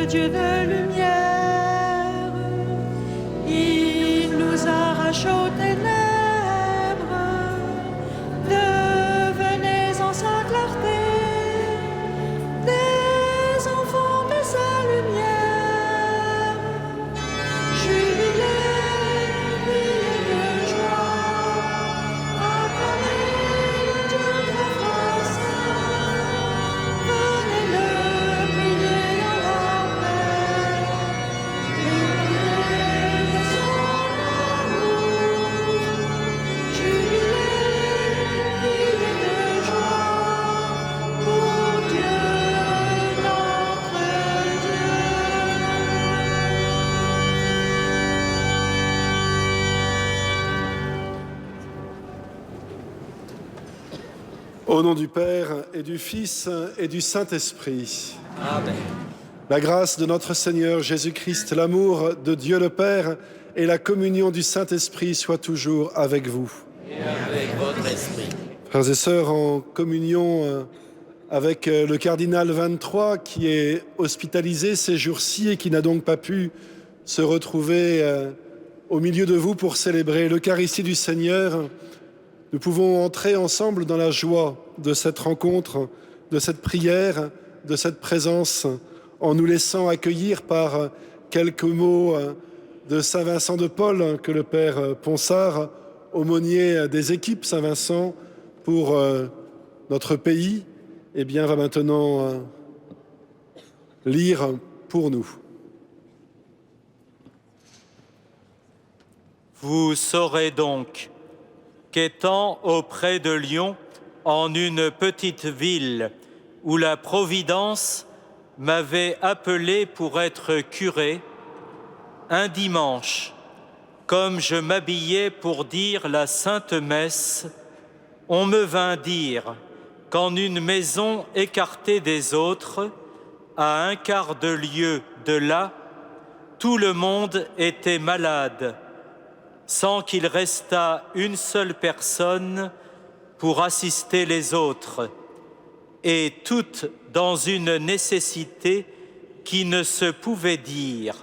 Dieu de lumière. Il nous arrache aux ténèbres. Devenez en sa clarté des enfants de sa lumière. Jubilez, criez de joie, acclamez le Dieu très grâce. Venez-le prier dans la paix, l'écouter de son amour. Jubilez, criez de joie pour Dieu, notre Dieu. Au nom du Père et du Fils et du Saint-Esprit. Amen. La grâce de notre Seigneur Jésus-Christ, l'amour de Dieu le Père et la communion du Saint-Esprit soient toujours avec vous. Et avec votre esprit. Frères et sœurs, en communion avec le cardinal 23 qui est hospitalisé ces jours-ci et qui n'a donc pas pu se retrouver au milieu de vous pour célébrer l'Eucharistie du Seigneur, nous pouvons entrer ensemble dans la joie de cette rencontre, de cette prière, de cette présence, en nous laissant accueillir par quelques mots de Saint Vincent de Paul que le Père Ponsard, aumônier des équipes Saint-Vincent pour notre pays, eh bien, va maintenant lire pour nous. Vous saurez donc qu'étant auprès de Lyon, en une petite ville où la Providence m'avait appelé pour être curé, un dimanche, comme je m'habillais pour dire la Sainte Messe, on me vint dire qu'en une maison écartée des autres, à un quart de lieue de là, tout le monde était malade, sans qu'il restât une seule personne pour assister les autres, et toutes dans une nécessité qui ne se pouvait dire.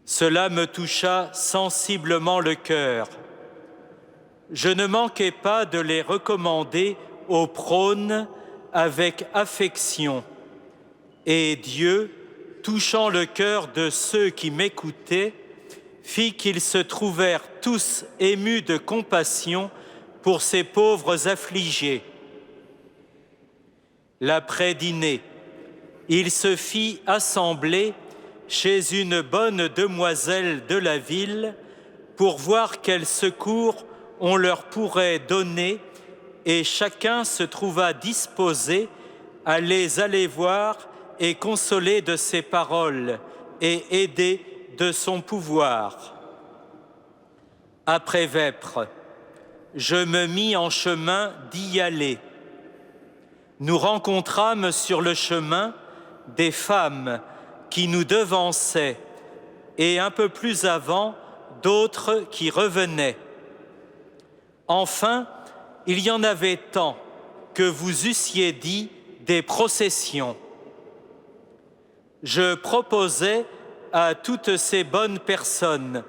Cela me toucha sensiblement le cœur. Je ne manquai pas de les recommander au prône avec affection, et Dieu, touchant le cœur de ceux qui m'écoutaient, fit qu'ils se trouvèrent tous émus de compassion pour ces pauvres affligés. L'après-dîner, il se fit assembler chez une bonne demoiselle de la ville pour voir quel secours on leur pourrait donner, et chacun se trouva disposé à les aller voir et consoler de ses paroles et aider de son pouvoir. Après vêpres, je me mis en chemin d'y aller. Nous rencontrâmes sur le chemin des femmes qui nous devançaient et un peu plus avant, d'autres qui revenaient. Enfin, il y en avait tant que vous eussiez dit des processions. Je proposais à toutes ces bonnes personnes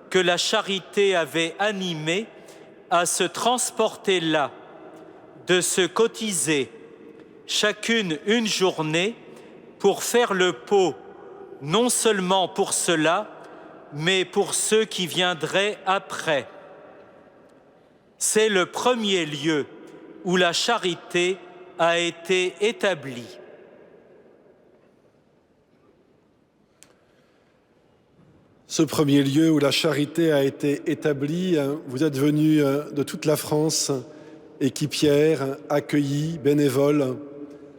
que la charité avait animées à se transporter là, de se cotiser chacune une journée pour faire le pot, non seulement pour cela, mais pour ceux qui viendraient après. C'est le premier lieu où la charité a été établie. Ce premier lieu où la charité a été établie, vous êtes venus de toute la France, équipières, accueillis, bénévoles,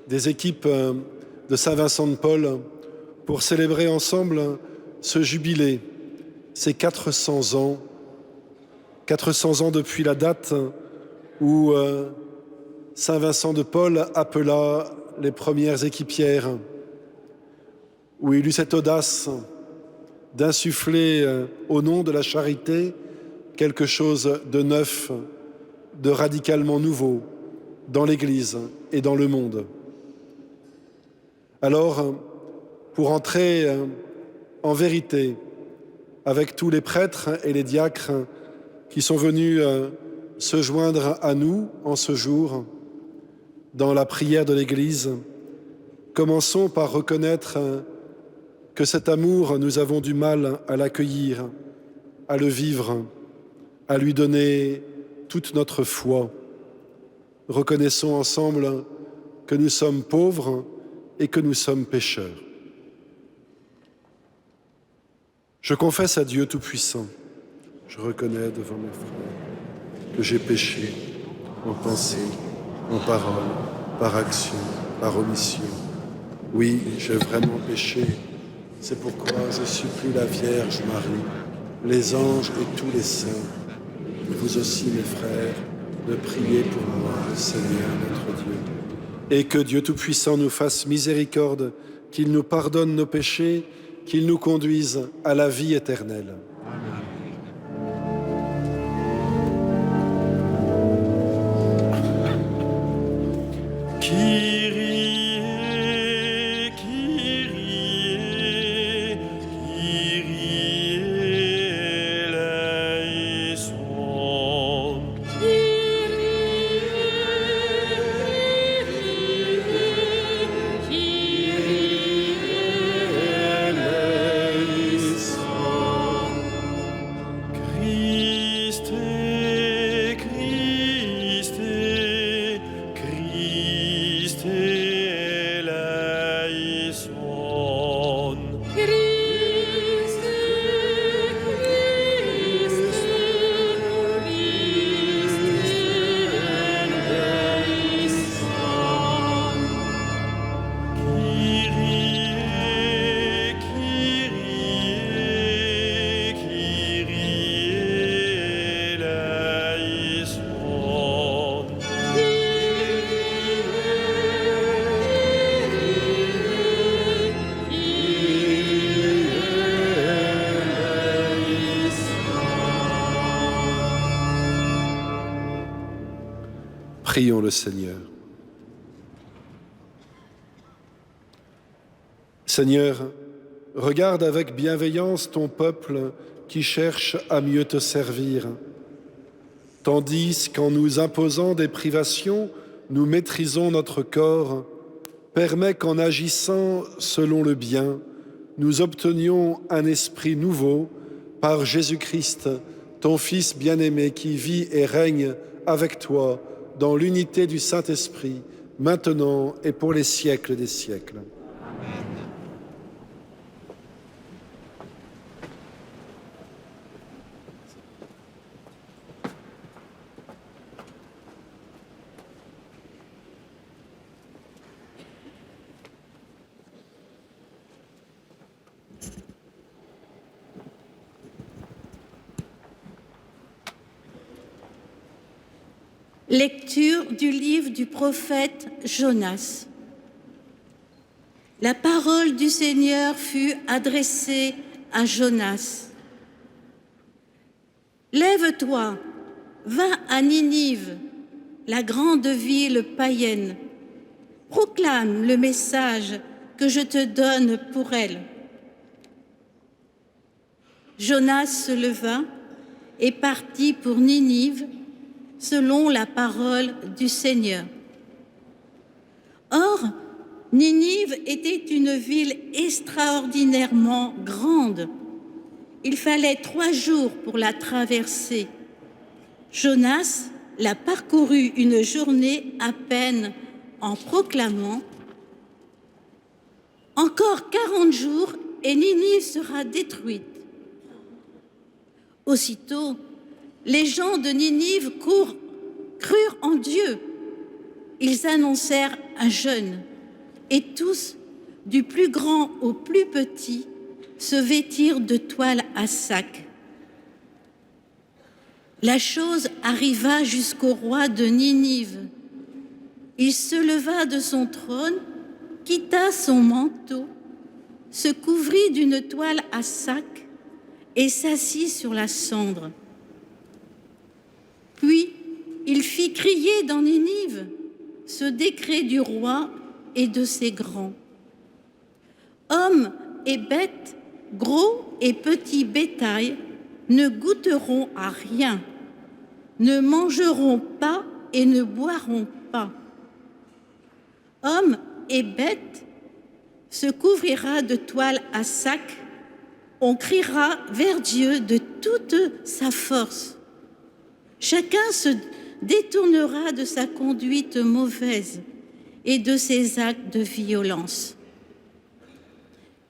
des équipes de Saint-Vincent de Paul, pour célébrer ensemble ce jubilé, ces 400 ans depuis la date où Saint-Vincent de Paul appela les premières équipières, où il eut cette audace d'insuffler au nom de la charité quelque chose de neuf, de radicalement nouveau dans l'Église et dans le monde. Alors, pour entrer en vérité avec tous les prêtres et les diacres qui sont venus se joindre à nous en ce jour dans la prière de l'Église. Commençons par reconnaître que cet amour, nous avons du mal à l'accueillir, à le vivre, à lui donner toute notre foi. Reconnaissons ensemble que nous sommes pauvres et que nous sommes pécheurs. Je confesse à Dieu Tout-Puissant, je reconnais devant mes frères que j'ai péché en pensée, en parole, par action, par omission. Oui, j'ai vraiment péché. C'est pourquoi je supplie la Vierge Marie, les anges et tous les saints, et vous aussi mes frères, de prier pour moi, le Seigneur notre Dieu. Et que Dieu Tout-Puissant nous fasse miséricorde, qu'il nous pardonne nos péchés, qu'il nous conduise à la vie éternelle. Prions le Seigneur. Seigneur, regarde avec bienveillance ton peuple qui cherche à mieux te servir, tandis qu'en nous imposant des privations, nous maîtrisons notre corps. Permets qu'en agissant selon le bien, nous obtenions un esprit nouveau par Jésus-Christ, ton Fils bien-aimé, qui vit et règne avec toi dans l'unité du Saint-Esprit, maintenant et pour les siècles des siècles. Lecture du livre du prophète Jonas. La parole du Seigneur fut adressée à Jonas. Lève-toi, va à Ninive, la grande ville païenne. Proclame le message que je te donne pour elle. Jonas se leva et partit pour Ninive, selon la parole du Seigneur. Or, Ninive était une ville extraordinairement grande. Il fallait 3 jours pour la traverser. Jonas l'a parcourue une journée à peine en proclamant « Encore 40 jours et Ninive sera détruite ». Aussitôt, les gens de Ninive crurent en Dieu. Ils annoncèrent un jeûne et tous, du plus grand au plus petit, se vêtirent de toile à sac. La chose arriva jusqu'au roi de Ninive. Il se leva de son trône, quitta son manteau, se couvrit d'une toile à sac et s'assit sur la cendre. Puis, il fit crier dans Ninive ce décret du roi et de ses grands. Hommes et bêtes, gros et petits bétail, ne goûteront à rien, ne mangeront pas et ne boiront pas. Hommes et bêtes se couvrira de toile à sac, on criera vers Dieu de toute sa force. Chacun se détournera de sa conduite mauvaise et de ses actes de violence.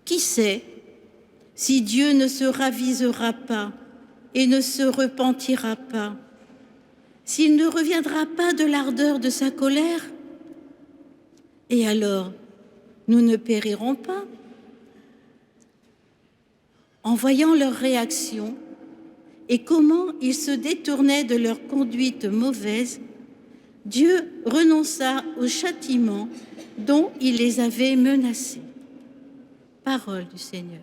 Qui sait si Dieu ne se ravisera pas et ne se repentira pas, s'il ne reviendra pas de l'ardeur de sa colère? Et alors, nous ne périrons pas? En voyant leur réaction et comment ils se détournaient de leur conduite mauvaise, Dieu renonça au châtiment dont il les avait menacés. Parole du Seigneur.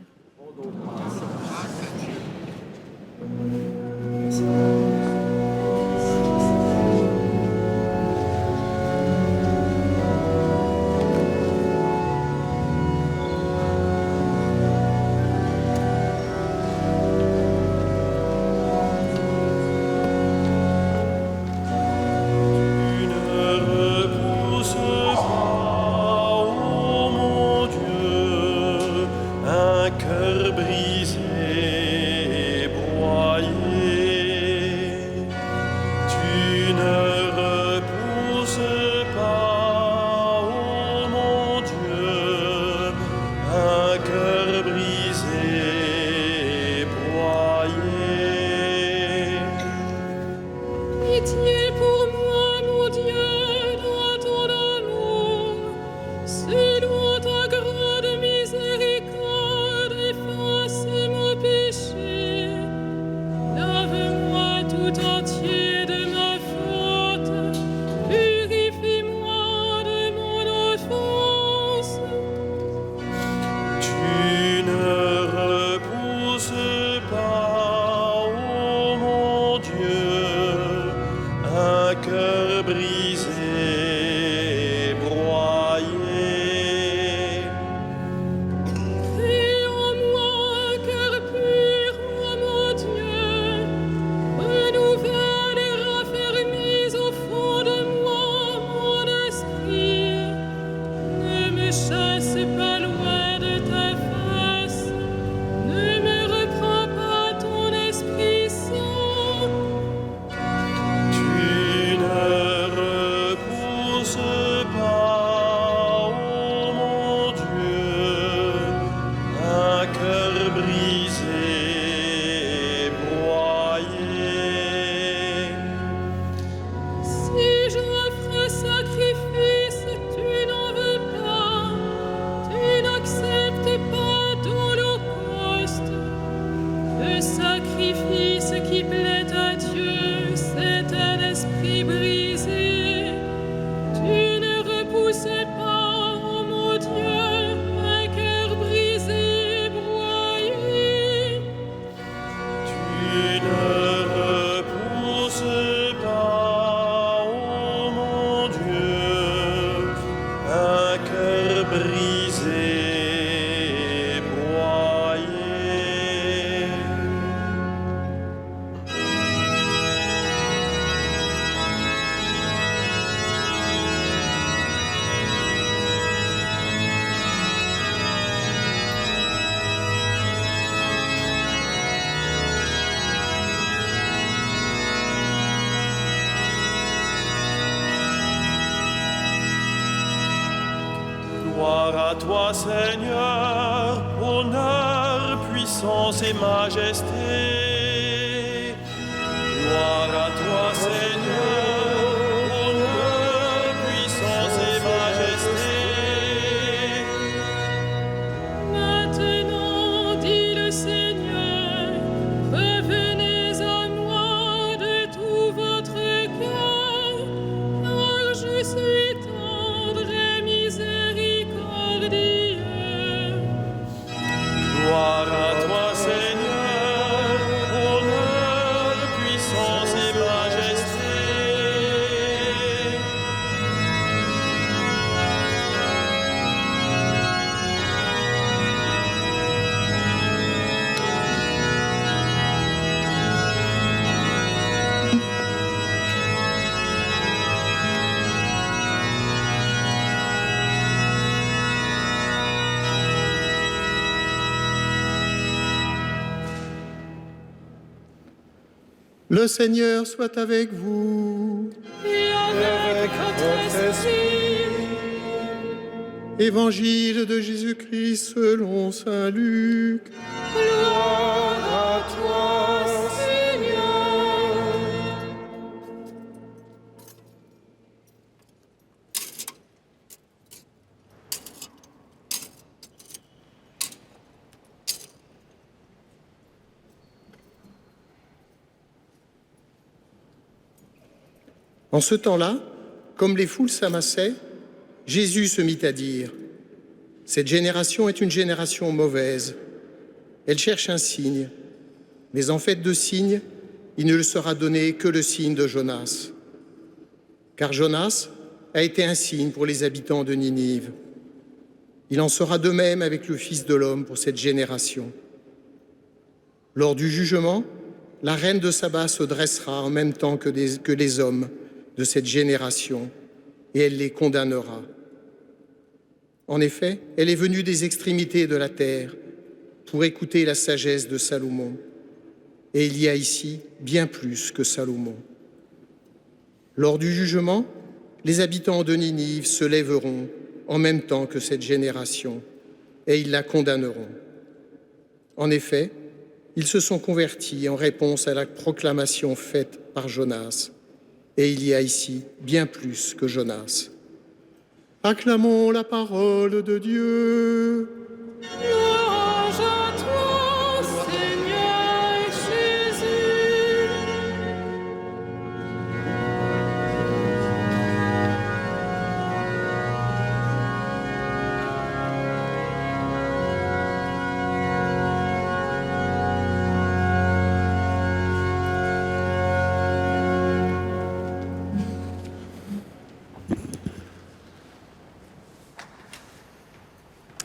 Gloire à toi, Seigneur, honneur, puissance et majesté. Gloire à toi, Seigneur, honneur, puissance et majesté. Maintenant, dit le Seigneur, revenez à moi de tout votre cœur, car je suis tendre et miséricordieux. Gloire à toi, Seigneur, honneur, puissance et majesté. Le Seigneur soit avec vous. Et avec votre esprit. Évangile de Jésus-Christ selon saint Luc. Gloire à toi, Seigneur. En ce temps-là, comme les foules s'amassaient, Jésus se mit à dire : « Cette génération est une génération mauvaise. Elle cherche un signe, mais en fait de signe, il ne lui sera donné que le signe de Jonas. Car Jonas a été un signe pour les habitants de Ninive. Il en sera de même avec le Fils de l'homme pour cette génération. Lors du jugement, la reine de Saba se dressera en même temps que les hommes de cette génération, et elle les condamnera. En effet, elle est venue des extrémités de la terre pour écouter la sagesse de Salomon. Et il y a ici bien plus que Salomon. Lors du jugement, les habitants de Ninive se lèveront en même temps que cette génération, et ils la condamneront. En effet, ils se sont convertis en réponse à la proclamation faite par Jonas. Et il y a ici bien plus que Jonas. Acclamons la parole de Dieu. Louange à toi, Seigneur Jésus.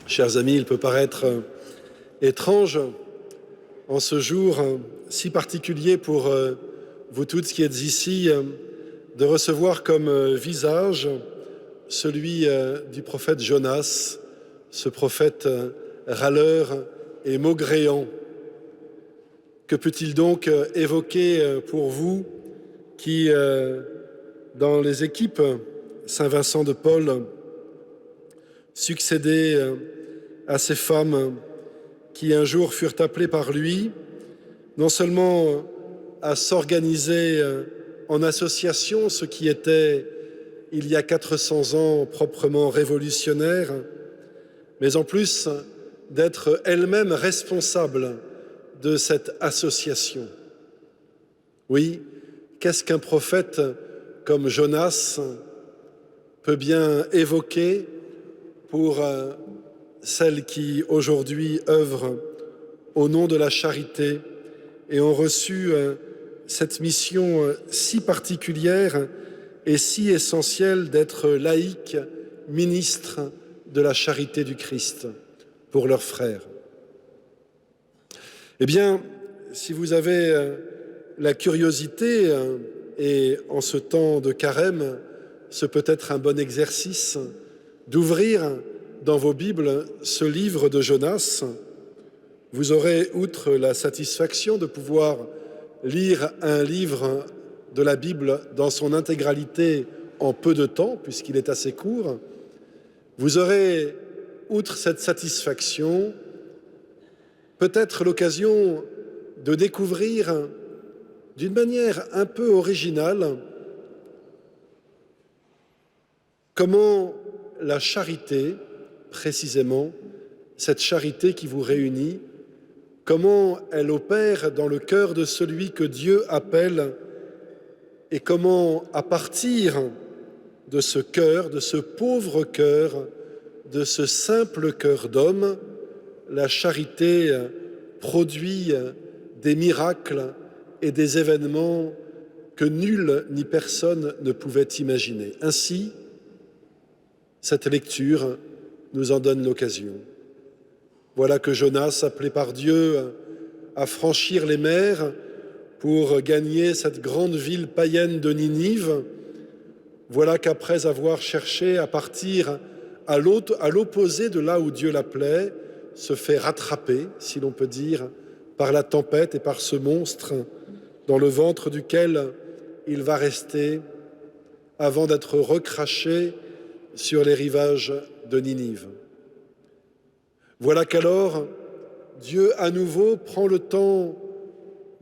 Chers amis, il peut paraître étrange en ce jour si particulier pour vous toutes qui êtes ici de recevoir comme visage celui du prophète Jonas, ce prophète râleur et maugréant. Que peut-il donc évoquer pour vous qui, dans les équipes Saint-Vincent de Paul, succédez à ces femmes qui un jour furent appelées par lui, non seulement à s'organiser en association, ce qui était, il y a 400 ans, proprement révolutionnaire, mais en plus d'être elles-mêmes responsables de cette association. Oui, qu'est-ce qu'un prophète comme Jonas peut bien évoquer pour celles qui aujourd'hui œuvrent au nom de la charité et ont reçu cette mission si particulière et si essentielle d'être laïcs, ministres de la charité du Christ pour leurs frères. Eh bien, si vous avez la curiosité, et en ce temps de carême, ce peut être un bon exercice d'ouvrir dans vos Bibles ce livre de Jonas, vous aurez, outre la satisfaction de pouvoir lire un livre de la Bible dans son intégralité en peu de temps, puisqu'il est assez court, vous aurez, outre cette satisfaction, peut-être l'occasion de découvrir d'une manière un peu originale comment la charité, précisément, cette charité qui vous réunit, comment elle opère dans le cœur de celui que Dieu appelle et comment, à partir de ce cœur, de ce pauvre cœur, de ce simple cœur d'homme, la charité produit des miracles et des événements que nul ni personne ne pouvait imaginer. Ainsi, cette lecture nous en donne l'occasion. Voilà que Jonas, appelé par Dieu à franchir les mers pour gagner cette grande ville païenne de Ninive, voilà qu'après avoir cherché à partir à l'opposé de là où Dieu l'appelait, se fait rattraper, si l'on peut dire, par la tempête et par ce monstre dans le ventre duquel il va rester avant d'être recraché sur les rivages de Ninive. Voilà qu'alors Dieu à nouveau prend le temps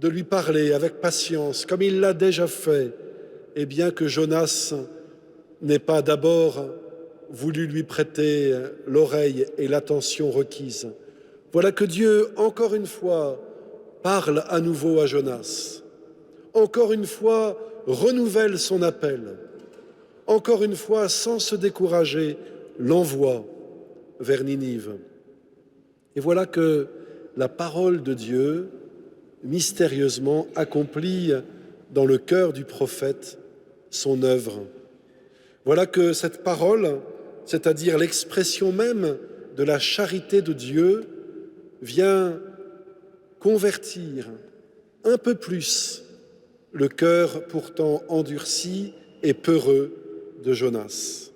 de lui parler avec patience, comme il l'a déjà fait, et bien que Jonas n'ait pas d'abord voulu lui prêter l'oreille et l'attention requise. Voilà que Dieu, encore une fois, parle à nouveau à Jonas, encore une fois, renouvelle son appel, encore une fois, sans se décourager, l'envoie vers Ninive. Et voilà que la parole de Dieu, mystérieusement, accomplit dans le cœur du prophète son œuvre. Voilà que cette parole, c'est-à-dire l'expression même de la charité de Dieu, vient convertir un peu plus le cœur pourtant endurci et peureux de Jonas.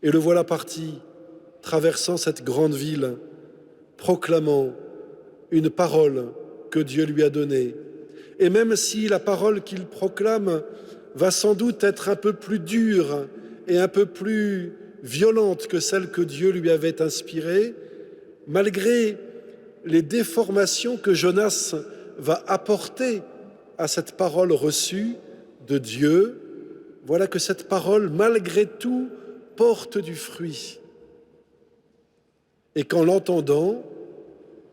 Et le voilà parti, traversant cette grande ville, proclamant une parole que Dieu lui a donnée. Et même si la parole qu'il proclame va sans doute être un peu plus dure et un peu plus violente que celle que Dieu lui avait inspirée, malgré les déformations que Jonas va apporter à cette parole reçue de Dieu, voilà que cette parole, malgré tout, porte du fruit. Et qu'en l'entendant,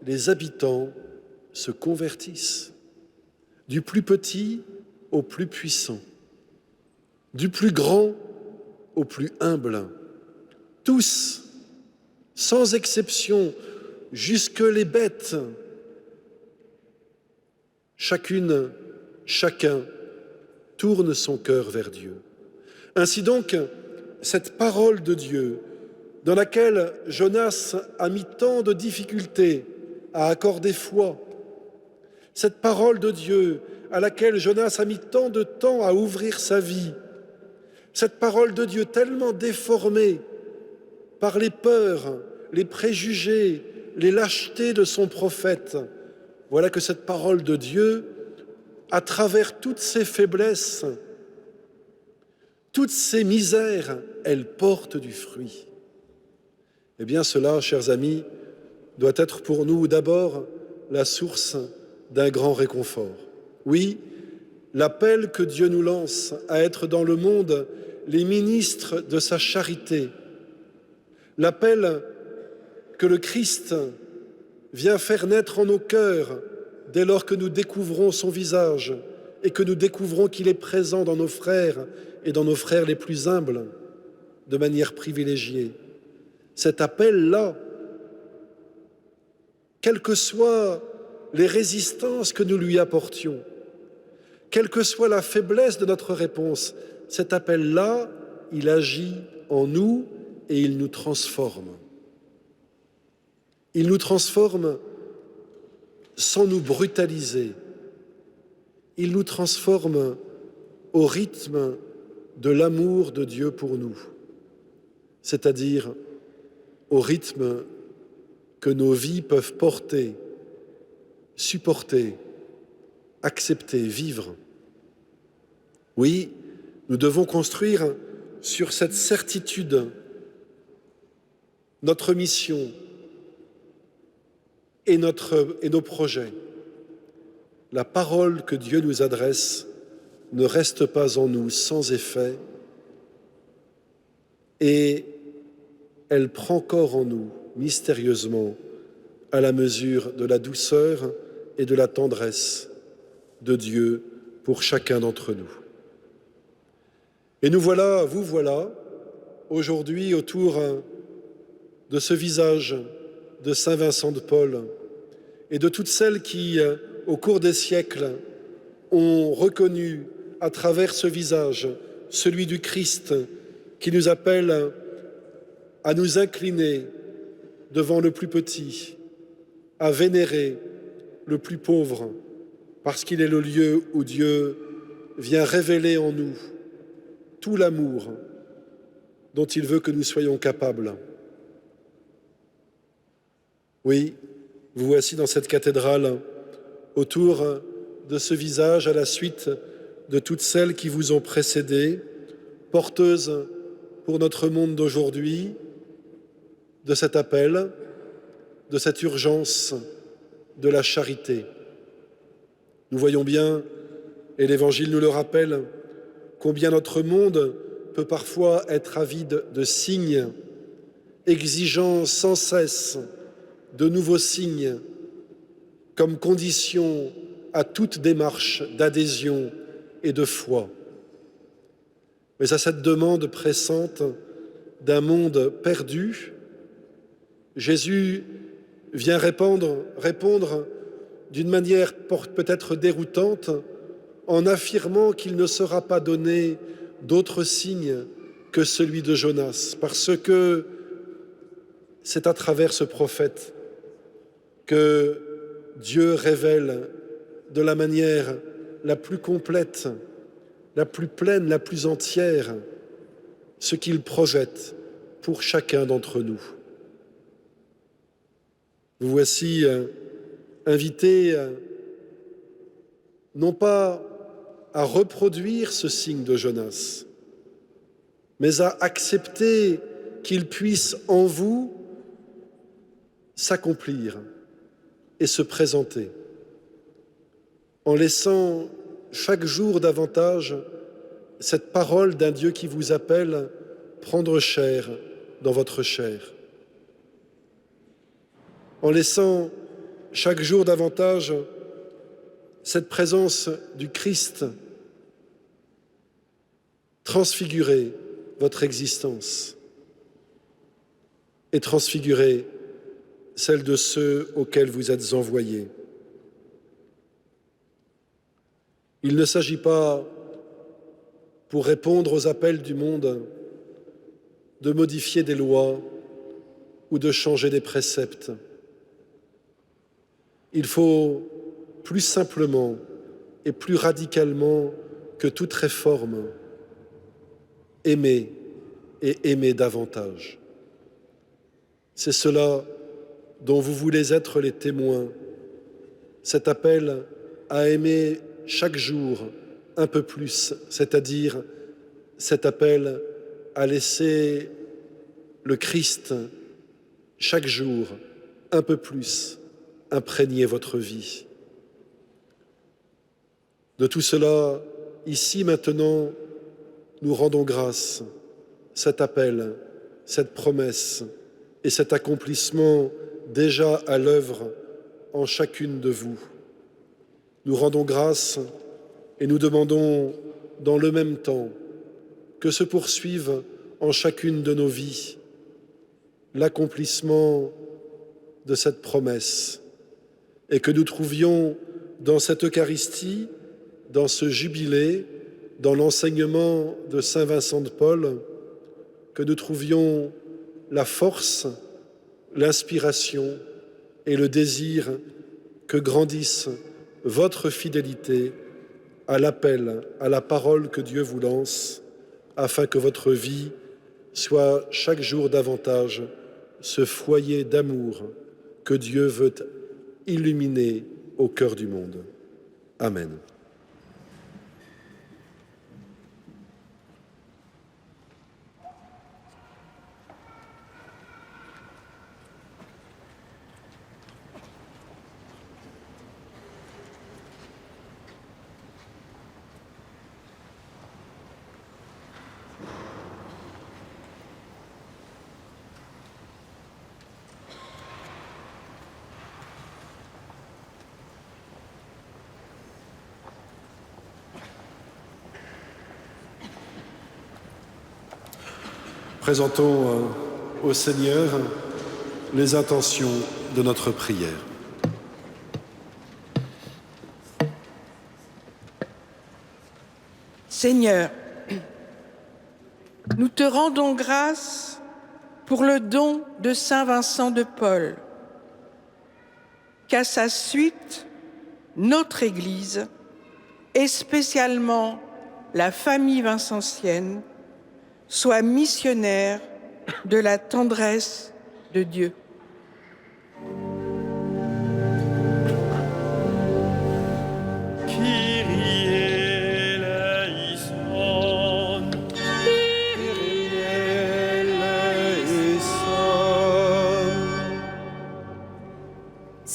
les habitants se convertissent, du plus petit au plus puissant, du plus grand au plus humble. Tous, sans exception, jusque les bêtes, chacune, chacun, tourne son cœur vers Dieu. Ainsi donc, cette parole de Dieu, dans laquelle Jonas a mis tant de difficultés à accorder foi, cette parole de Dieu à laquelle Jonas a mis tant de temps à ouvrir sa vie, cette parole de Dieu tellement déformée par les peurs, les préjugés, les lâchetés de son prophète, voilà que cette parole de Dieu, à travers toutes ses faiblesses, toutes ces misères, elle porte du fruit. Eh bien cela, chers amis, doit être pour nous d'abord la source d'un grand réconfort. Oui, l'appel que Dieu nous lance à être dans le monde les ministres de sa charité, l'appel que le Christ vient faire naître en nos cœurs dès lors que nous découvrons son visage et que nous découvrons qu'il est présent dans nos frères et dans nos frères les plus humbles de manière privilégiée. Cet appel-là, quelles que soient les résistances que nous lui apportions, quelle que soit la faiblesse de notre réponse, cet appel-là, il agit en nous et il nous transforme. Il nous transforme sans nous brutaliser. Il nous transforme au rythme de l'amour de Dieu pour nous, c'est-à-dire au rythme que nos vies peuvent porter, supporter, accepter, vivre. Oui, nous devons construire sur cette certitude notre mission et nos projets. La parole que Dieu nous adresse ne reste pas en nous sans effet et elle prend corps en nous mystérieusement à la mesure de la douceur et de la tendresse de Dieu pour chacun d'entre nous. Et nous voilà, vous voilà, aujourd'hui autour de ce visage de Saint Vincent de Paul et de toutes celles qui, au cours des siècles, ont reconnu à travers ce visage celui du Christ qui nous appelle à nous incliner devant le plus petit, à vénérer le plus pauvre, parce qu'il est le lieu où Dieu vient révéler en nous tout l'amour dont il veut que nous soyons capables. Oui, vous voici dans cette cathédrale, autour de ce visage à la suite de toutes celles qui vous ont précédé, porteuses pour notre monde d'aujourd'hui de cet appel, de cette urgence de la charité. Nous voyons bien, et l'Évangile nous le rappelle, combien notre monde peut parfois être avide de signes, exigeant sans cesse de nouveaux signes comme condition à toute démarche d'adhésion et de foi. Mais à cette demande pressante d'un monde perdu, Jésus vient répondre d'une manière peut-être déroutante en affirmant qu'il ne sera pas donné d'autre signe que celui de Jonas, parce que c'est à travers ce prophète que Dieu révèle de la manière la plus complète, la plus pleine, la plus entière, ce qu'il projette pour chacun d'entre nous. Vous voici invités non pas à reproduire ce signe de Jonas, mais à accepter qu'il puisse en vous s'accomplir et se présenter, en laissant chaque jour davantage cette parole d'un Dieu qui vous appelle prendre chair dans votre chair, en laissant chaque jour davantage cette présence du Christ transfigurer votre existence et transfigurer celle de ceux auxquels vous êtes envoyés. Il ne s'agit pas, pour répondre aux appels du monde, de modifier des lois ou de changer des préceptes. Il faut plus simplement et plus radicalement que toute réforme aimer et aimer davantage. C'est cela dont vous voulez être les témoins, cet appel à aimer chaque jour un peu plus, c'est-à-dire cet appel à laisser le Christ chaque jour un peu plus imprégner votre vie. De tout cela, ici maintenant, nous rendons grâce, cet appel, cette promesse et cet accomplissement déjà à l'œuvre en chacune de vous. Nous rendons grâce et nous demandons dans le même temps que se poursuive en chacune de nos vies l'accomplissement de cette promesse et que nous trouvions dans cette Eucharistie, dans ce jubilé, dans l'enseignement de Saint Vincent de Paul, que nous trouvions la force, l'inspiration et le désir que grandisse votre fidélité à l'appel, à la parole que Dieu vous lance, afin que votre vie soit chaque jour davantage ce foyer d'amour que Dieu veut illuminer au cœur du monde. Amen. Présentons au Seigneur les intentions de notre prière. Seigneur, nous te rendons grâce pour le don de Saint Vincent de Paul, qu'à sa suite, notre Église, et spécialement la famille vincentienne, soit missionnaire de la tendresse de Dieu. Kyrie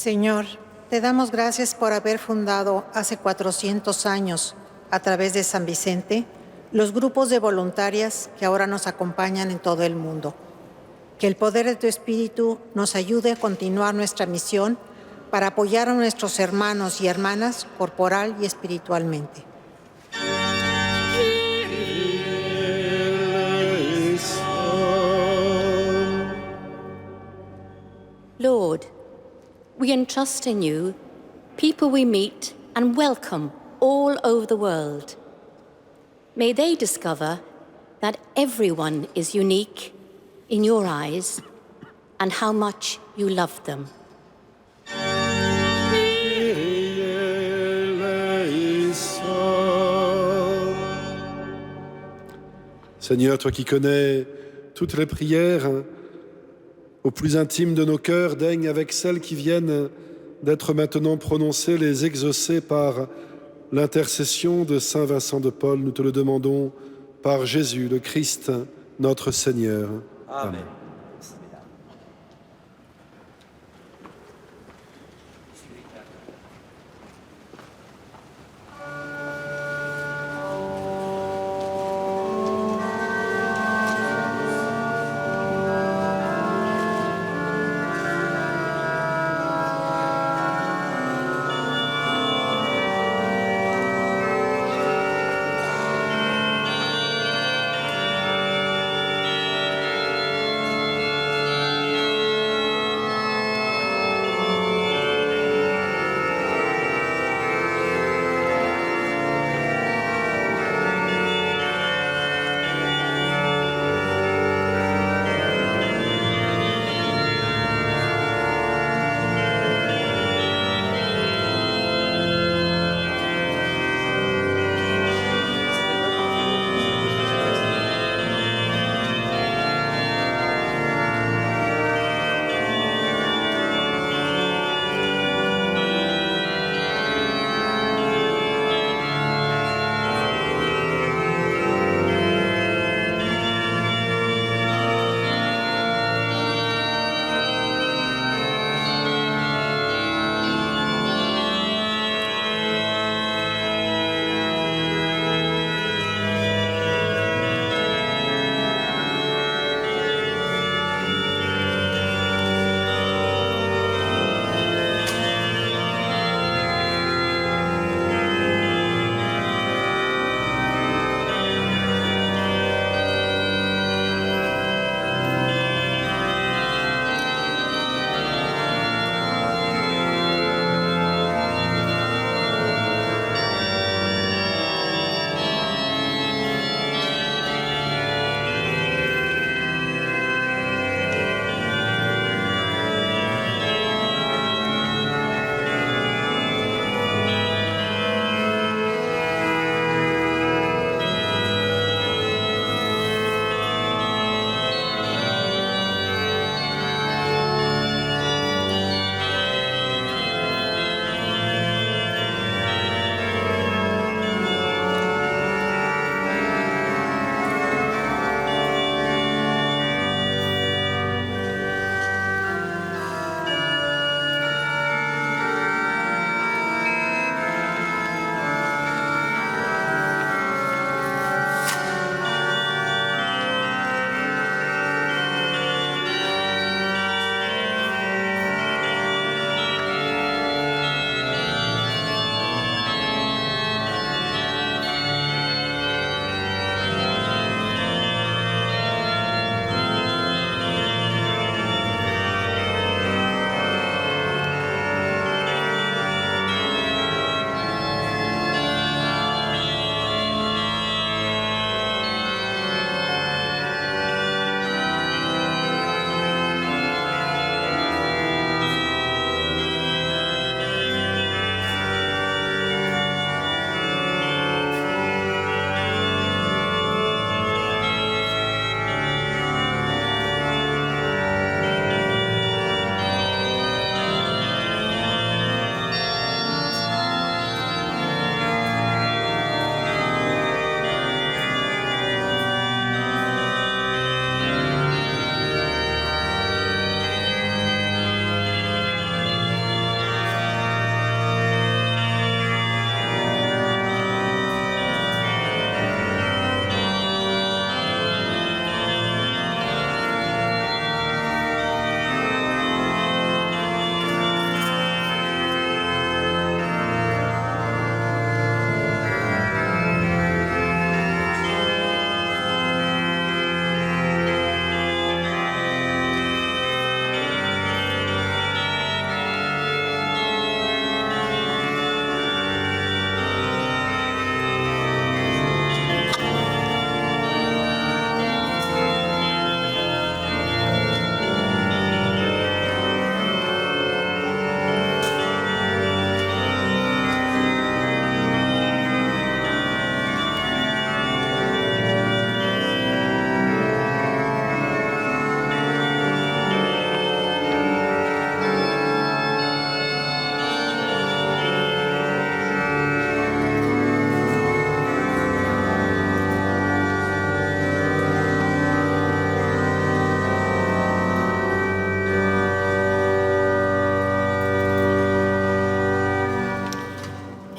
Señor, te damos gracias por haber fundado hace 400 años, a través de San Vicente, los grupos de voluntarias que ahora nos acompañan en todo el mundo. Que el poder de tu Espíritu nos ayude a continuar nuestra misión para apoyar a nuestros hermanos y hermanas corporal y espiritualmente. Lord, we entrust in you people we meet and welcome all over the world. May they discover that everyone is unique in your eyes and how much you love them. Seigneur, toi qui connais toutes les prières, au plus intime de nos cœurs, daigne avec celles qui viennent d'être maintenant prononcées, les exaucer par l'intercession de Saint Vincent de Paul. Nous te le demandons par Jésus, le Christ, notre Seigneur. Amen.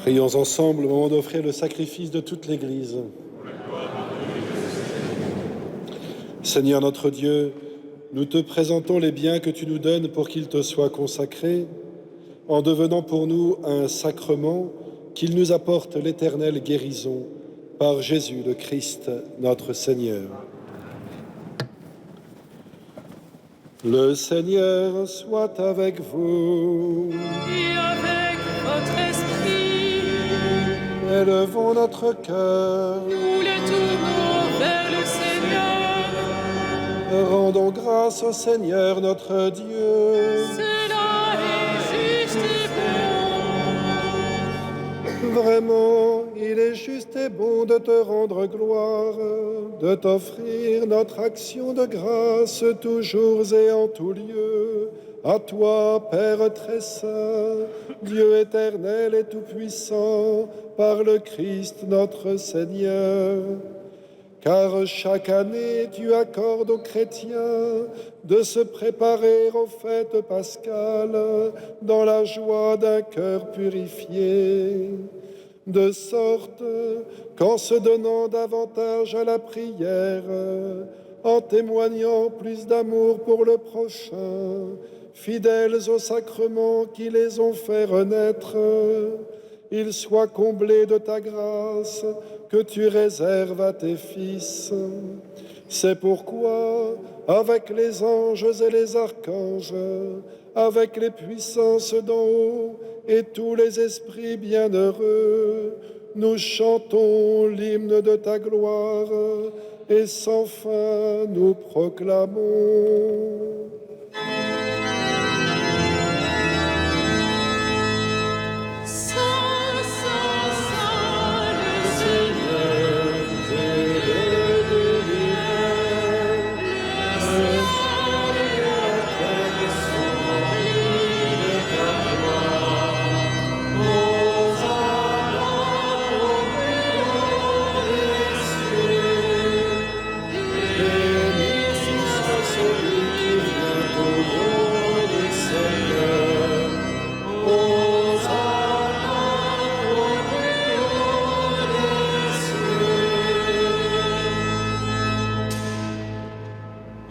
Prions ensemble au moment d'offrir le sacrifice de toute l'Église. Seigneur notre Dieu, nous te présentons les biens que tu nous donnes pour qu'ils te soient consacrés, en devenant pour nous un sacrement qu'il nous apporte l'éternelle guérison par Jésus le Christ, notre Seigneur. Le Seigneur soit avec vous. Et avec votre esprit, Élevons notre cœur. nous le tournons vers le Seigneur. Rendons grâce au Seigneur notre Dieu. Cela est juste et bon. Vraiment, il est juste et bon de te rendre gloire, de t'offrir notre action de grâce toujours et en tout lieu. À toi, Père très saint, Dieu éternel et tout-puissant, par le Christ notre Seigneur. Car chaque année, tu accordes aux chrétiens de se préparer aux fêtes pascales dans la joie d'un cœur purifié, de sorte qu'en se donnant davantage à la prière, en témoignant plus d'amour pour le prochain, fidèles aux sacrements qui les ont fait renaître, ils soient comblés de ta grâce que tu réserves à tes fils. C'est pourquoi, avec les anges et les archanges, avec les puissances d'en haut et tous les esprits bienheureux, nous chantons l'hymne de ta gloire et sans fin nous proclamons.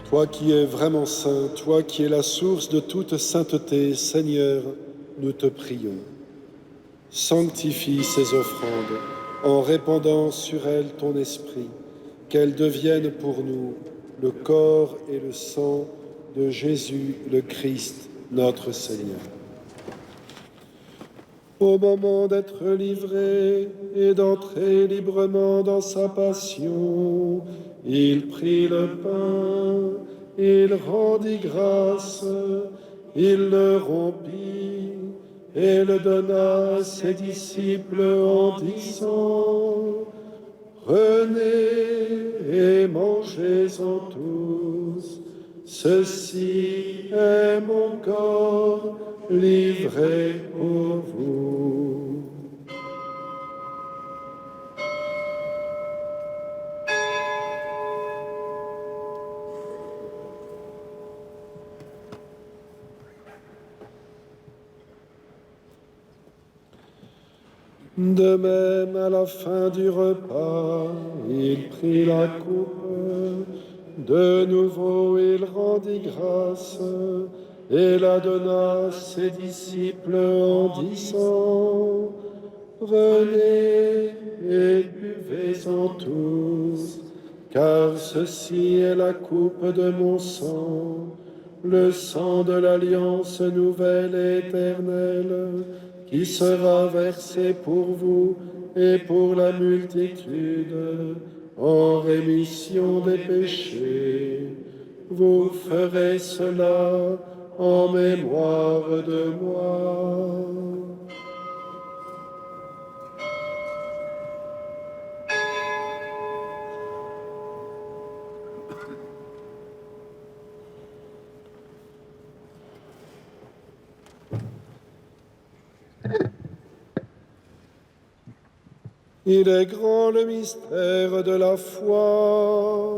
Toi qui es vraiment saint, toi qui es la source de toute sainteté, Seigneur, nous te prions. Sanctifie ces offrandes en répandant sur elles ton esprit, qu'elles deviennent pour nous le corps et le sang de Jésus le Christ, notre Seigneur. Au moment d'être livré et d'entrer librement dans sa passion, il prit le pain, il rendit grâce, il le rompit et le donna à ses disciples en disant : Prenez et mangez-en tous, ceci est mon corps livré pour vous. De même, à la fin du repas, il prit la coupe. De nouveau, il rendit grâce et la donna à ses disciples en disant : Prenez et buvez-en tous, car ceci est la coupe de mon sang, le sang de l'alliance nouvelle et éternelle, qui sera versé pour vous et pour la multitude en rémission des péchés. Vous ferez cela en mémoire de moi. Il est grand le mystère de la foi. Au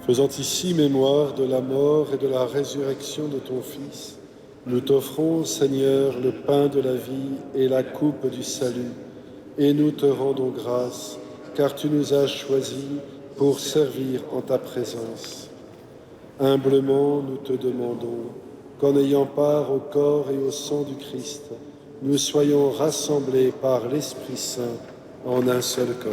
Faisant ici mémoire de la mort et de la résurrection de ton Fils, nous t'offrons, Seigneur, le pain de la vie et la coupe du salut, et nous te rendons grâce, car tu nous as choisis pour servir en ta présence. Humblement, nous te demandons qu'en ayant part au corps et au sang du Christ, nous soyons rassemblés par l'Esprit Saint en un seul corps.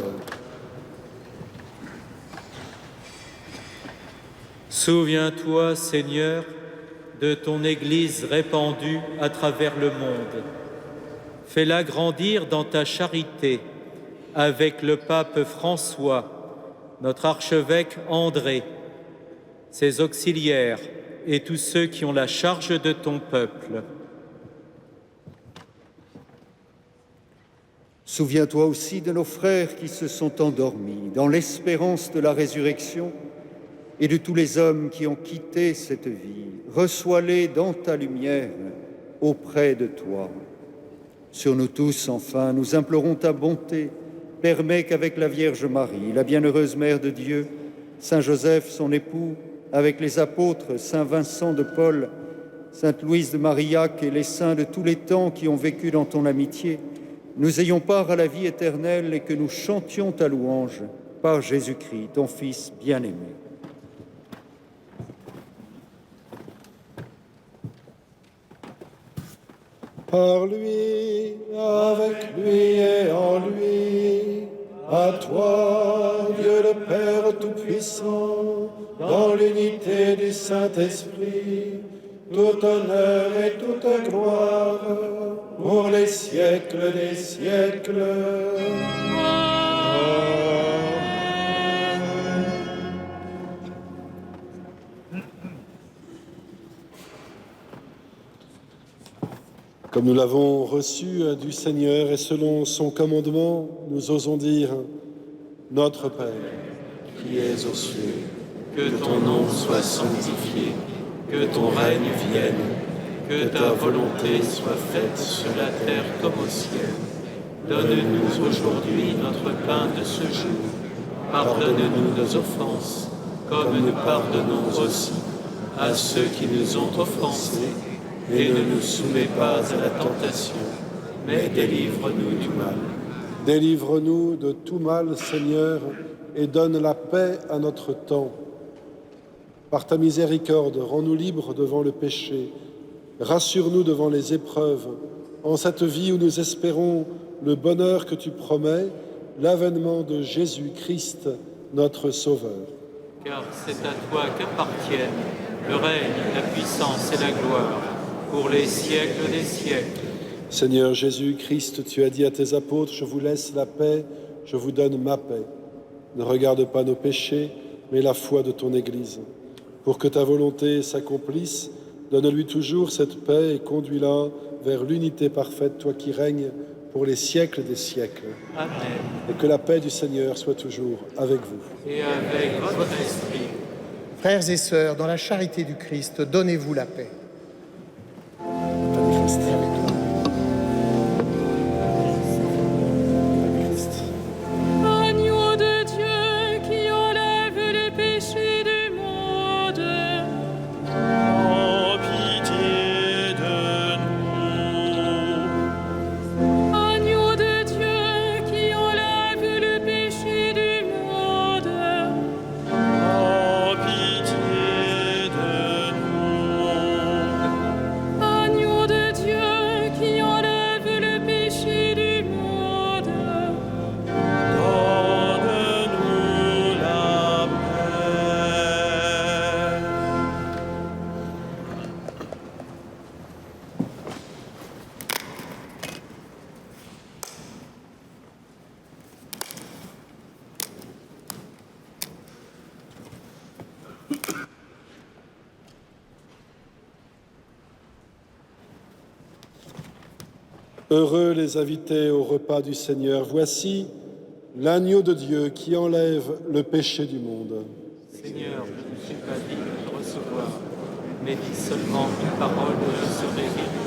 Souviens-toi, Seigneur, de ton Église répandue à travers le monde. Fais-la grandir dans ta charité avec le pape François, notre archevêque André, ses auxiliaires et tous ceux qui ont la charge de ton peuple. Souviens-toi aussi de nos frères qui se sont endormis dans l'espérance de la résurrection et de tous les hommes qui ont quitté cette vie. Reçois-les dans ta lumière auprès de toi. Sur nous tous, enfin, nous implorons ta bonté. Permets qu'avec la Vierge Marie, la bienheureuse Mère de Dieu, Saint Joseph, son époux, avec les apôtres, Saint Vincent de Paul, Sainte Louise de Marillac et les saints de tous les temps qui ont vécu dans ton amitié, nous ayons part à la vie éternelle et que nous chantions ta louange par Jésus-Christ, ton Fils bien-aimé. Par lui, avec lui et en lui, à toi, Dieu le Père Tout-Puissant, dans l'unité du Saint-Esprit, tout honneur et toute gloire, pour les siècles des siècles. Comme nous l'avons reçu du Seigneur et selon son commandement, nous osons dire « Notre Père, qui es aux cieux, que ton nom soit sanctifié, que ton règne vienne, que ta volonté soit faite sur la terre comme au ciel. Donne-nous aujourd'hui notre pain de ce jour. Pardonne-nous nos offenses, comme nous pardonnons aussi à ceux qui nous ont offensés. Et ne nous soumets pas à la tentation, mais délivre-nous du mal. Délivre-nous de tout mal, Seigneur, et donne la paix à notre temps. Par ta miséricorde, rends-nous libres devant le péché. Rassure-nous devant les épreuves. En cette vie où nous espérons le bonheur que tu promets, l'avènement de Jésus-Christ, notre Sauveur. Car c'est à toi qu'appartiennent le règne, la puissance et la gloire, pour les siècles des siècles. Seigneur Jésus-Christ, tu as dit à tes apôtres, je vous laisse la paix, je vous donne ma paix. Ne regarde pas nos péchés, mais la foi de ton Église. Pour que ta volonté s'accomplisse, donne-lui toujours cette paix et conduis-la vers l'unité parfaite, toi qui règnes pour les siècles des siècles. Amen. Et que la paix du Seigneur soit toujours avec vous. Et avec votre esprit. Frères et sœurs, dans la charité du Christ, donnez-vous la paix. Agneau de Dieu qui enlève les péchés du monde, Aie pitié de nous. agneau de Dieu qui enlève le péché du monde, Aie pitié de nous. agneau de Dieu qui enlève le péché du monde. Donne-nous la paix. Heureux les invités au repas du Seigneur. Voici l'agneau de Dieu qui enlève le péché du monde. Seigneur, je ne suis pas digne de te recevoir, mais dis seulement une parole et je serai guéri.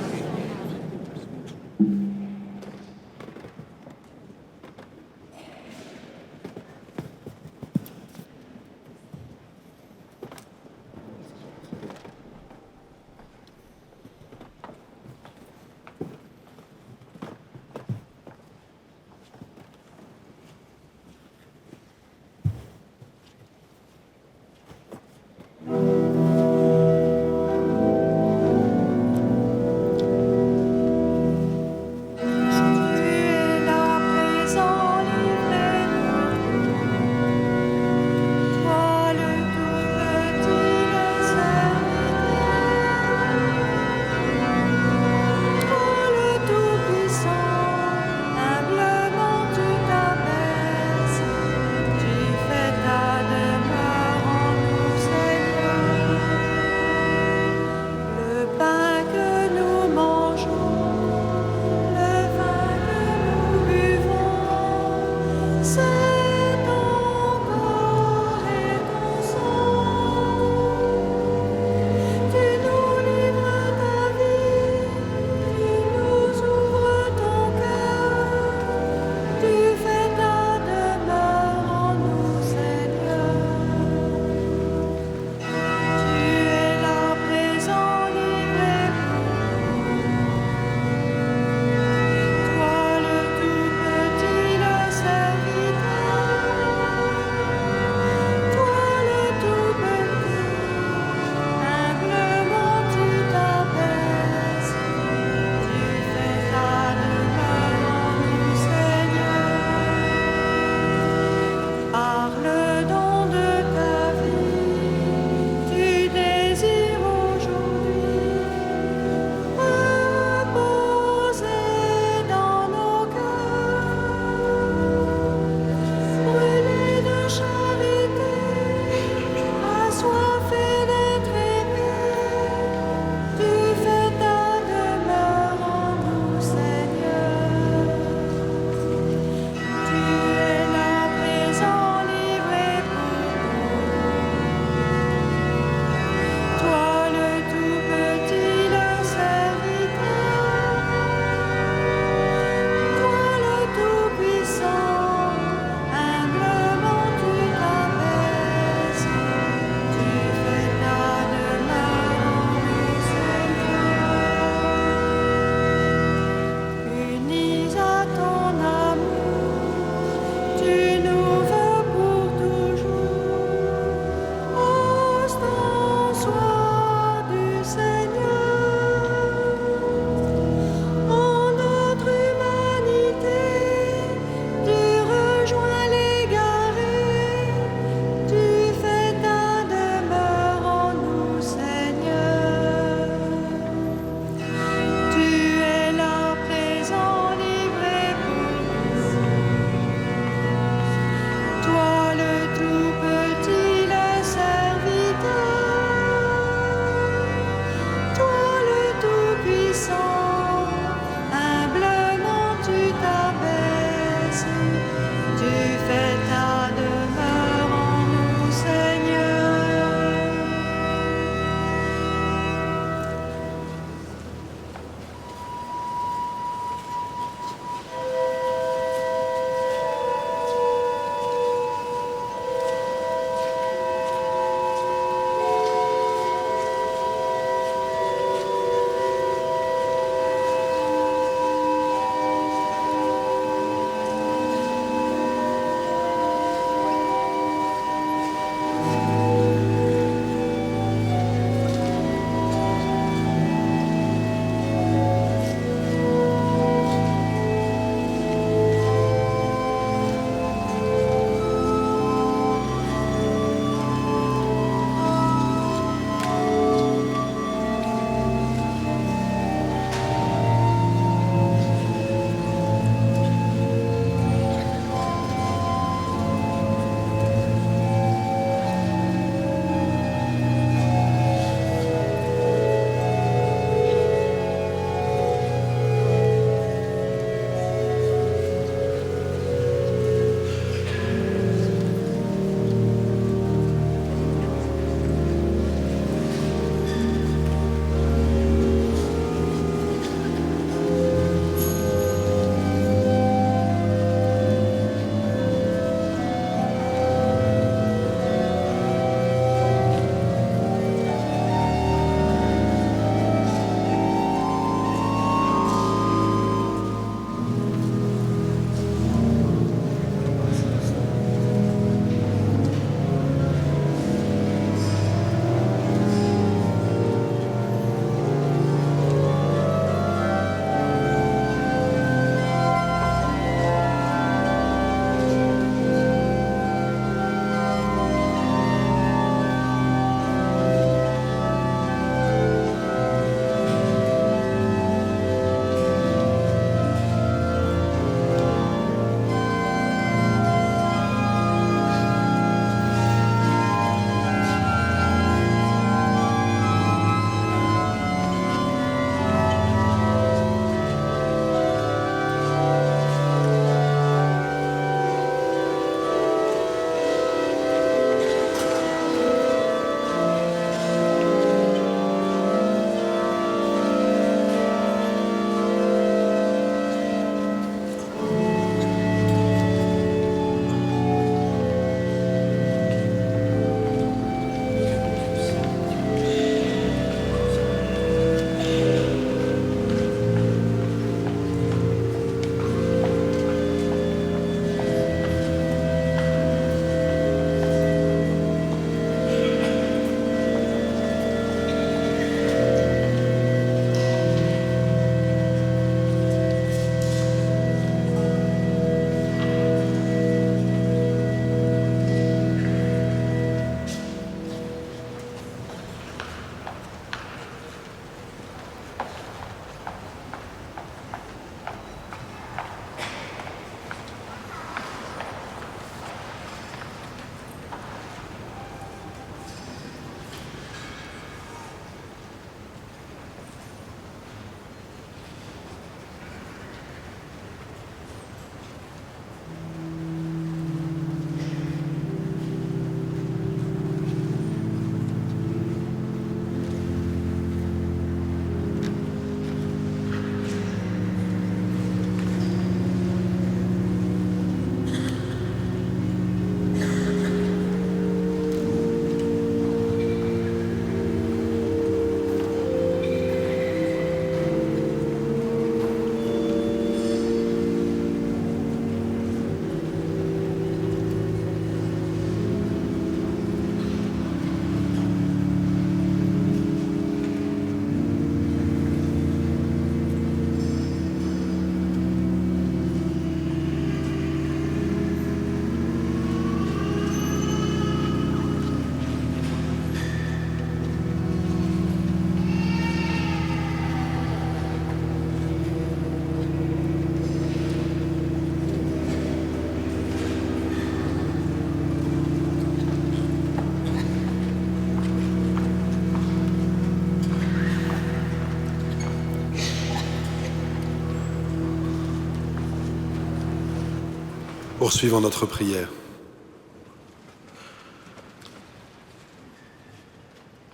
Poursuivons notre prière.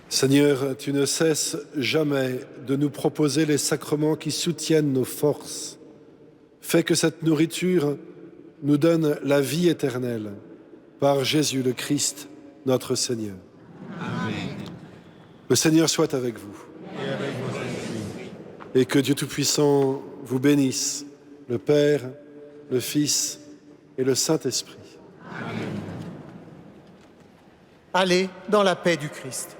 Seigneur, tu ne cesses jamais de nous proposer les sacrements qui soutiennent nos forces. Fais que cette nourriture nous donne la vie éternelle par Jésus le Christ, notre Seigneur. Amen. Le Seigneur soit avec vous. Et avec vos esprits. Et que Dieu Tout-Puissant vous bénisse, le Père, le Fils et le Saint-Esprit. Allez dans la paix du Christ.